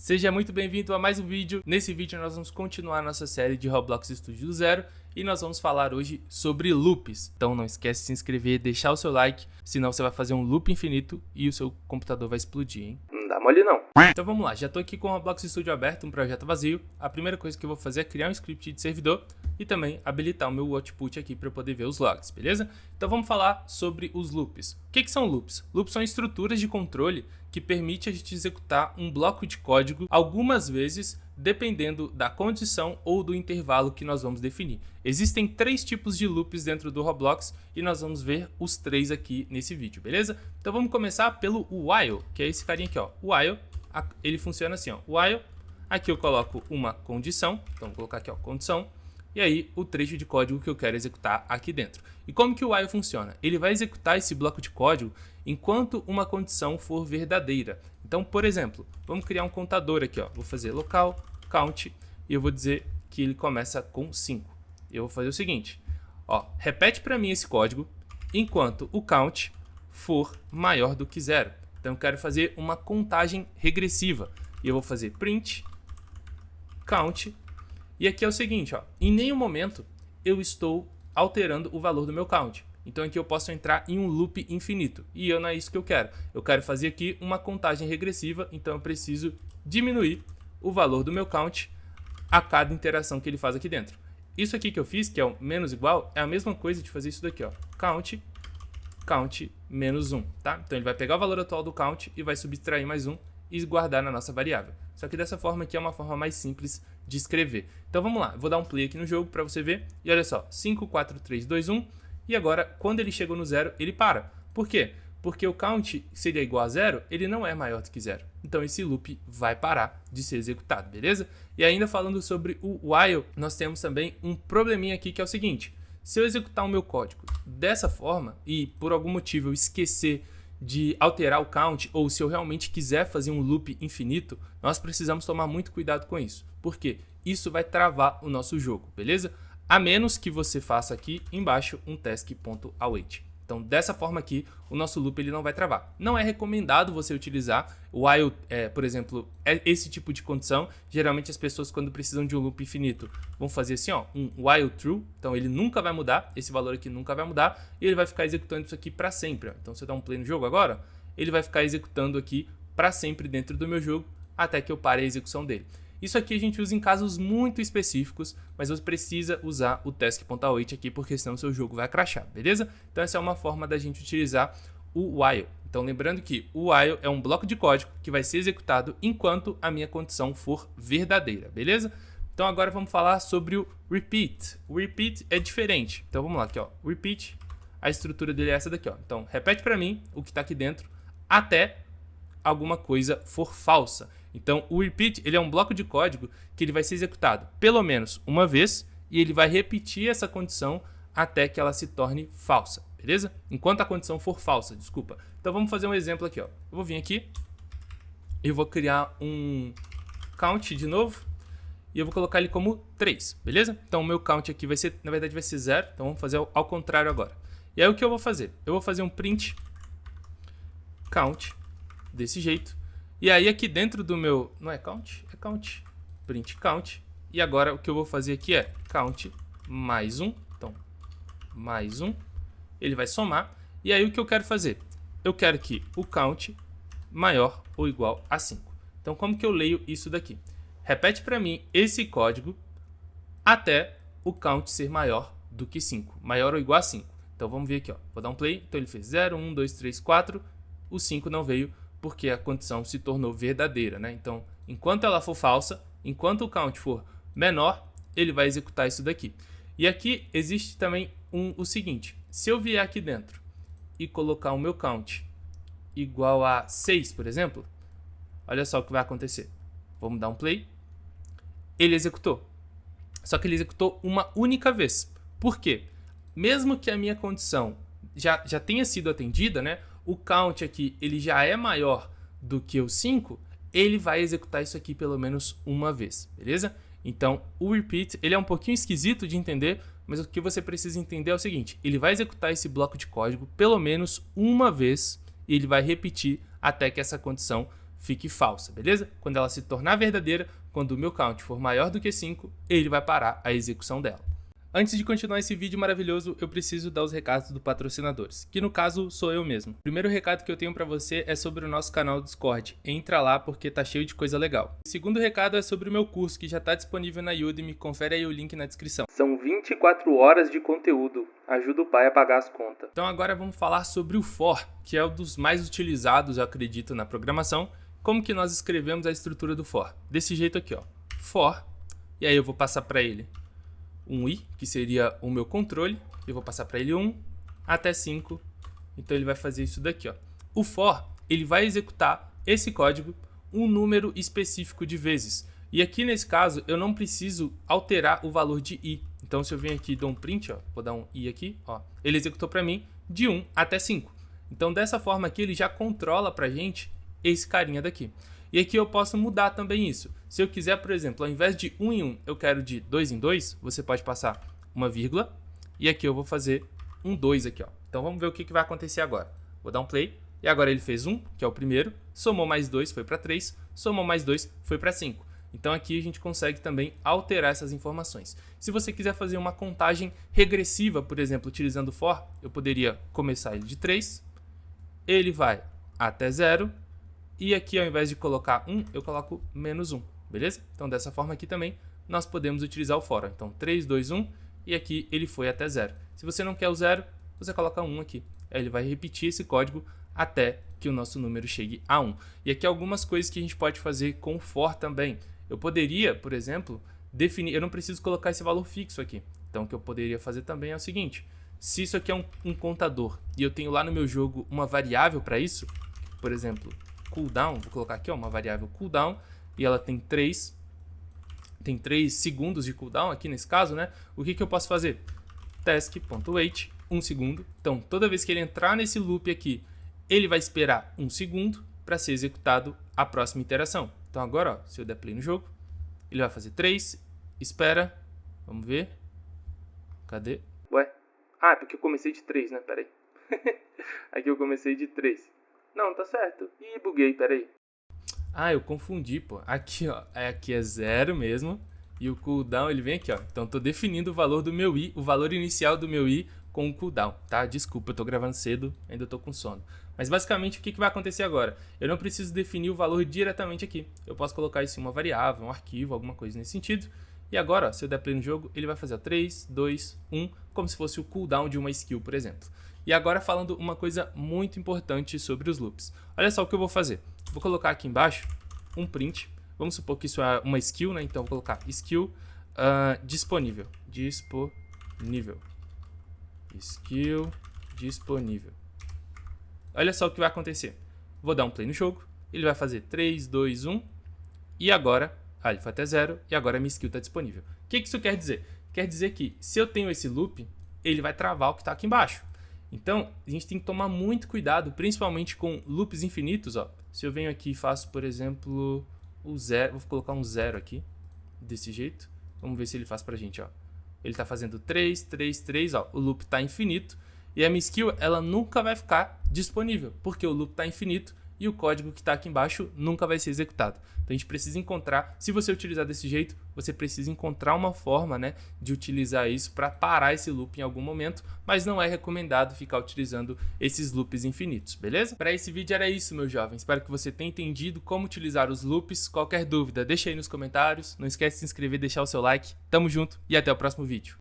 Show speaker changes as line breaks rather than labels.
Seja muito bem-vindo a mais um vídeo. Nesse vídeo nós vamos continuar nossa série de Roblox Studio do Zero e nós vamos falar hoje sobre loops. Então não esquece de se inscrever, deixar o seu like, senão você vai fazer um loop infinito e o seu computador vai explodir, hein? Não dá mole não. Então vamos lá, já tô aqui com o Roblox Studio aberto, um projeto vazio. A primeira coisa que eu vou fazer é criar um script de servidor e também habilitar o meu output aqui para eu poder ver os logs, beleza? Então vamos falar sobre os loops. O que são loops? Loops são estruturas de controle que permite a gente executar um bloco de código algumas vezes, dependendo da condição ou do intervalo que nós vamos definir. Existem 3 tipos de loops dentro do Roblox e nós vamos ver os 3 aqui nesse vídeo, beleza? Então vamos começar pelo while, que é esse carinha aqui, ó. O while, ele funciona assim, ó. While, aqui eu coloco uma condição, então vou colocar aqui, ó, condição, e aí o trecho de código que eu quero executar aqui dentro. E como que o while funciona? Ele vai executar esse bloco de código enquanto uma condição for verdadeira. Então, por exemplo, vamos criar um contador aqui, ó. Vou fazer local count e eu vou dizer que ele começa com 5. Eu vou fazer o seguinte, ó, repete para mim esse código enquanto o count for maior do que 0. Então eu quero fazer uma contagem regressiva e eu vou fazer print count. E aqui é o seguinte, ó, em nenhum momento eu estou alterando o valor do meu count. Então aqui eu posso entrar em um loop infinito e não é isso que eu quero. Eu quero fazer aqui uma contagem regressiva, então eu preciso diminuir o valor do meu count a cada interação que ele faz aqui dentro. Isso aqui que eu fiz, que é o menos igual, é a mesma coisa de fazer isso daqui, ó, count menos 1, tá? Então ele vai pegar o valor atual do count e vai subtrair mais 1 e guardar na nossa variável. Só que dessa forma aqui é uma forma mais simples de escrever. Então vamos lá, eu vou dar um play aqui no jogo para você ver. E olha só, 5, 4, 3, 2, 1. E agora, quando ele chegou no 0, ele para. Por quê? Porque o count, se ele é igual a 0, ele não é maior do que 0. Então esse loop vai parar de ser executado, beleza? E ainda falando sobre o while, nós temos também um probleminha aqui que é o seguinte. Se eu executar o meu código dessa forma e por algum motivo eu esquecer de alterar o count, ou se eu realmente quiser fazer um loop infinito, nós precisamos tomar muito cuidado com isso. Por quê? Isso vai travar o nosso jogo, beleza? A menos que você faça aqui embaixo um task.await. Então, dessa forma aqui, o nosso loop ele não vai travar. Não é recomendado você utilizar o while, por exemplo, esse tipo de condição. Geralmente as pessoas, quando precisam de um loop infinito, vão fazer assim, ó, um while true. Então, ele nunca vai mudar, esse valor aqui nunca vai mudar, e ele vai ficar executando isso aqui para sempre. Ó. Então, se eu dar um play no jogo agora, ele vai ficar executando aqui para sempre dentro do meu jogo, até que eu pare a execução dele. Isso aqui a gente usa em casos muito específicos, mas você precisa usar o task.await aqui, porque senão o seu jogo vai crashar, beleza? Então essa é uma forma da gente utilizar o while. Então lembrando que o while é um bloco de código que vai ser executado enquanto a minha condição for verdadeira, beleza? Então agora vamos falar sobre o repeat. O repeat é diferente. Então vamos lá aqui, ó. O repeat, a estrutura dele é essa daqui, ó. Então repete para mim o que está aqui dentro até alguma coisa for falsa. Então, o repeat ele é um bloco de código que ele vai ser executado pelo menos uma vez e ele vai repetir essa condição até que ela se torne falsa, beleza? Enquanto a condição for falsa, desculpa. Então, vamos fazer um exemplo aqui, ó. Eu vou vir aqui e vou criar um count de novo e eu vou colocar ele como 3, beleza? Então, o meu count aqui vai ser, na verdade, vai ser 0. Então, vamos fazer ao contrário agora. E aí, o que eu vou fazer? Eu vou fazer um print count desse jeito. E aí aqui dentro do meu, não é count, é count, print count. E agora o que eu vou fazer aqui é count mais 1, então mais 1, ele vai somar. E aí o que eu quero fazer? Eu quero que o count maior ou igual a 5. Então como que eu leio isso daqui? Repete para mim esse código até o count ser maior do que 5, maior ou igual a 5. Então vamos ver aqui, ó. Vou dar um play, então ele fez 0, 1, 2, 3, 4, o 5 não veio, porque a condição se tornou verdadeira, né? Então, enquanto ela for falsa, enquanto o count for menor, ele vai executar isso daqui. E aqui existe também o seguinte, se eu vier aqui dentro e colocar o meu count igual a 6, por exemplo, olha só o que vai acontecer. Vamos dar um play. Ele executou. Só que ele executou uma única vez. Por quê? Mesmo que a minha condição já tenha sido atendida, né? O count aqui ele já é maior do que o 5, ele vai executar isso aqui pelo menos uma vez, beleza? Então, o repeat ele é um pouquinho esquisito de entender, mas o que você precisa entender é o seguinte, ele vai executar esse bloco de código pelo menos uma vez e ele vai repetir até que essa condição fique falsa, beleza? Quando ela se tornar verdadeira, quando o meu count for maior do que 5, ele vai parar a execução dela. Antes de continuar esse vídeo maravilhoso, eu preciso dar os recados dos patrocinadores, que no caso sou eu mesmo. O primeiro recado que eu tenho pra você é sobre o nosso canal do Discord. Entra lá porque tá cheio de coisa legal. O segundo recado é sobre o meu curso, que já tá disponível na Udemy, confere aí o link na descrição. São 24 horas de conteúdo, ajuda o pai a pagar as contas. Então agora vamos falar sobre o for, que é um dos mais utilizados, eu acredito, na programação. Como que nós escrevemos a estrutura do for? Desse jeito aqui, ó. For, e aí eu vou passar pra ele um i, que seria o meu controle, eu vou passar para ele 1 até 5, então ele vai fazer isso daqui, ó. O for, ele vai executar esse código um número específico de vezes, e aqui nesse caso eu não preciso alterar o valor de i, então se eu venho aqui e dou um print, ó, vou dar um i aqui, ó, ele executou para mim de 1 até 5, então dessa forma aqui ele já controla pra gente esse carinha daqui. E aqui eu posso mudar também isso. Se eu quiser, por exemplo, ao invés de 1 em 1, eu quero de 2 em 2, você pode passar uma vírgula. E aqui eu vou fazer um 2 aqui, ó. Então vamos ver o que vai acontecer agora. Vou dar um play. E agora ele fez 1, que é o primeiro. Somou mais 2, foi para 3. Somou mais 2, foi para 5. Então aqui a gente consegue também alterar essas informações. Se você quiser fazer uma contagem regressiva, por exemplo, utilizando o for, eu poderia começar ele de 3. Ele vai até 0. E aqui, ao invés de colocar 1, eu coloco menos 1, beleza? Então, dessa forma aqui também, nós podemos utilizar o for. Então, 3, 2, 1, e aqui ele foi até 0. Se você não quer o 0, você coloca 1 aqui. Aí ele vai repetir esse código até que o nosso número chegue a 1. E aqui algumas coisas que a gente pode fazer com o for também. Eu poderia, por exemplo, definir... Eu não preciso colocar esse valor fixo aqui. Então, o que eu poderia fazer também é o seguinte. Se isso aqui é um contador e eu tenho lá no meu jogo uma variável para isso, por exemplo... cooldown, vou colocar aqui ó, uma variável cooldown, e ela tem 3 segundos de cooldown aqui nesse caso, né? O que eu posso fazer? Task.wait, 1 segundo. Então, toda vez que ele entrar nesse loop aqui, ele vai esperar 1 segundo para ser executado a próxima interação. Então agora, ó, se eu der play no jogo, ele vai fazer 3, espera, vamos ver, cadê? Ué? Ah, porque eu comecei de 3, né? Pera aí. Aqui eu comecei de 3. Não, tá certo. Ih, buguei, peraí. Ah, eu confundi, pô. Aqui, ó. Aqui é 0 mesmo. E o cooldown, ele vem aqui, ó. Então, tô definindo o valor do meu i, o valor inicial do meu i com o cooldown, tá? Desculpa, eu tô gravando cedo, ainda tô com sono. Mas, basicamente, o que vai acontecer agora? Eu não preciso definir o valor diretamente aqui. Eu posso colocar isso em uma variável, um arquivo, alguma coisa nesse sentido. E agora, ó, se eu der play no jogo, ele vai fazer ó, 3, 2, 1, como se fosse o cooldown de uma skill, por exemplo. E agora falando uma coisa muito importante sobre os loops. Olha só o que eu vou fazer. Vou colocar aqui embaixo um print. Vamos supor que isso é uma skill, né? Então vou colocar skill disponível. Disponível. Skill disponível. Olha só o que vai acontecer. Vou dar um play no jogo. Ele vai fazer 3, 2, 1. E agora... ele foi até 0. E agora a minha skill está disponível. O que isso quer dizer? Quer dizer que se eu tenho esse loop, ele vai travar o que está aqui embaixo. Então, a gente tem que tomar muito cuidado, principalmente com loops infinitos, ó. Se eu venho aqui e faço, por exemplo, o 0, vou colocar um 0 aqui, desse jeito. Vamos ver se ele faz pra gente, ó. Ele tá fazendo 3, 3, 3, ó. O loop tá infinito. E a minha skill, ela nunca vai ficar disponível, porque o loop tá infinito e o código que está aqui embaixo nunca vai ser executado. Então a gente precisa encontrar, se você utilizar desse jeito, você precisa encontrar uma forma, né, de utilizar isso para parar esse loop em algum momento, mas não é recomendado ficar utilizando esses loops infinitos, beleza? Para esse vídeo era isso, meu jovem. Espero que você tenha entendido como utilizar os loops. Qualquer dúvida, deixa aí nos comentários. Não esquece de se inscrever e deixar o seu like. Tamo junto e até o próximo vídeo.